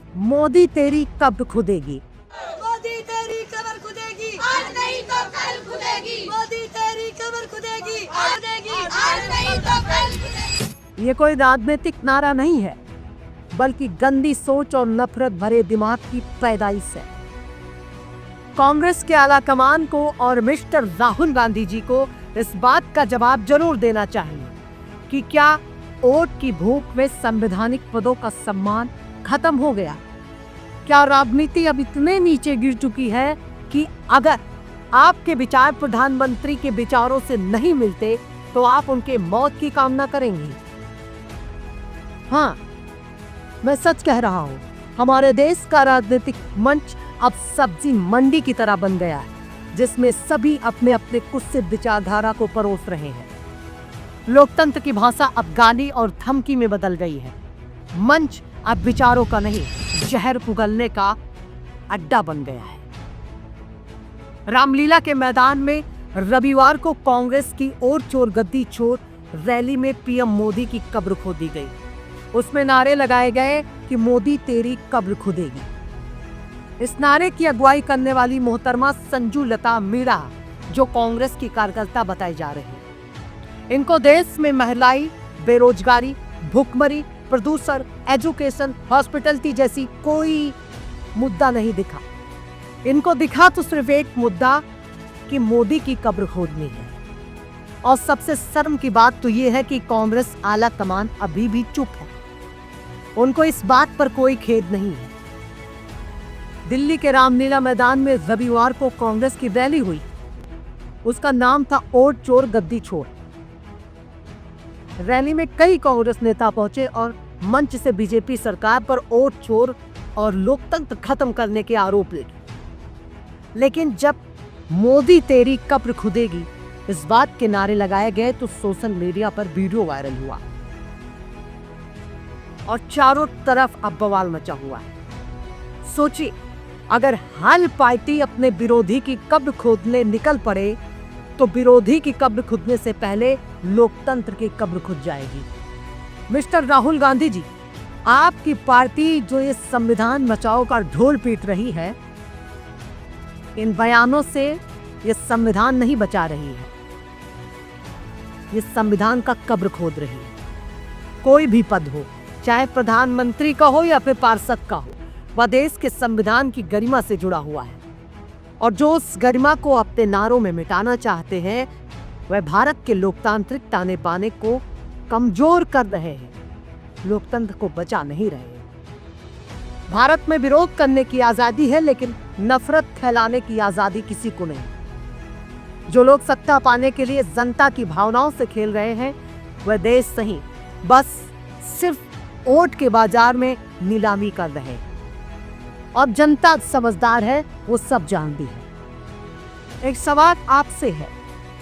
मोदी तेरी कब्र खुदेगी। मोदी तेरी कब्र खुदेगी, आज नहीं तो कल खुदेगी। मोदी तेरी कब्र खुदेगी, आज नहीं तो कल खुदेगी। ये कोई राजनीतिक नारा नहीं है, बल्कि गंदी सोच और नफरत भरे दिमाग की पैदाइश है। कांग्रेस के आला कमान को और मिस्टर राहुल गांधी जी को इस बात का जवाब जरूर देना चाहिए कि क्या वोट की भूख में संवैधानिक पदों का सम्मान खत्म हो गया? क्या राजनीति अब इतने नीचे गिर चुकी है कि अगर आपके विचार प्रधानमंत्री के विचारों से नहीं मिलते तो आप उनके मौत की कामना करेंगी? हाँ, मैं सच कह रहा हूँ, हमारे देश का राजनीतिक मंच अब सब्जी मंडी की तरह बन गया है, जिसमें सभी अपने अपने कुत्सित विचारधारा को परोस रहे हैं। लोकतंत्र की भाषा अब गाली और धमकी में बदल गई है। मंच अब विचारों का नहीं, जहर उगलने का अड्डा बन गया है। रामलीला के मैदान में रविवार को कांग्रेस की और चोर गद्दी चोर रैली में पीएम मोदी की कब्र खोदी गई। उसमें नारे लगाए गए कि मोदी तेरी कब्र खुदेगी। इस नारे की अगुवाई करने वाली मोहतरमा संजू लता मीणा, जो कांग्रेस की कार्यकर्ता बताई जा रही है। इनको देश में महंगाई, बेरोजगारी, भूखमरी, प्रदूषण, एजुकेशन, हॉस्पिटलिटी जैसी कोई मुद्दा नहीं दिखा। इनको दिखा तो सिर्फ एक मुद्दा कि मोदी की कब्र खोदनी है। और सबसे शर्म की बात तो ये है कि कांग्रेस आला कमान अभी भी चुप है। उनको इस बात पर कोई खेद नहीं है। दिल्ली के रामलीला मैदान में रविवार को कांग्रेस की रैली हुई। उसका नाम था और चोर गद्दी छोड़। रैली में कई कांग्रेस नेता पहुंचे और मंच से बीजेपी सरकार पर और चोर और लोकतंत्र खत्म करने के आरोप लगे। लेकिन जब मोदी तेरी कब्र खुदेगी इस बात के नारे लगाए गए तो सोशल मीडिया पर वीडियो वायरल हुआ और चारों तरफ अब बवाल मचा हुआ है। सोचिए, अगर हर पार्टी अपने विरोधी की कब्र खोदने निकल पड़े तो विरोधी की कब्र खुदने से पहले लोकतंत्र की कब्र खुद जाएगी। मिस्टर राहुल गांधी जी, आपकी पार्टी जो ये संविधान बचाओ का ढोल पीट रही है, इन बयानों से ये संविधान नहीं बचा रही है, ये संविधान का कब्र खोद रही है। कोई भी पद हो, चाहे प्रधानमंत्री का हो या फिर पार्षद का हो, वह देश के संविधान की गरिमा से जुड़ा हुआ है। और जो उस गरिमा को अपने नारों में मिटाना चाहते हैं, वह भारत के लोकतांत्रिक ताने बाने को कमजोर कर रहे हैं, लोकतंत्र को बचा नहीं रहे हैं। भारत में विरोध करने की आजादी है, लेकिन नफरत फैलाने की आजादी किसी को नहीं। जो लोग सत्ता पाने के लिए जनता की भावनाओं से खेल रहे हैं, वह देश नहीं, बस सिर्फ वोट के बाजार में नीलामी कर रहे हैं। और जनता समझदार है, वो सब जानती है। एक सवाल आपसे है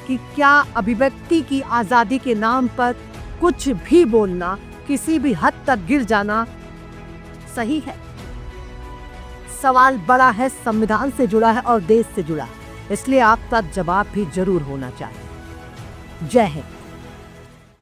कि क्या अभिव्यक्ति की आजादी के नाम पर कुछ भी बोलना, किसी भी हद तक गिर जाना सही है? सवाल बड़ा है, संविधान से जुड़ा है और देश से जुड़ा है, इसलिए आपका जवाब भी जरूर होना चाहिए। जय हिंद।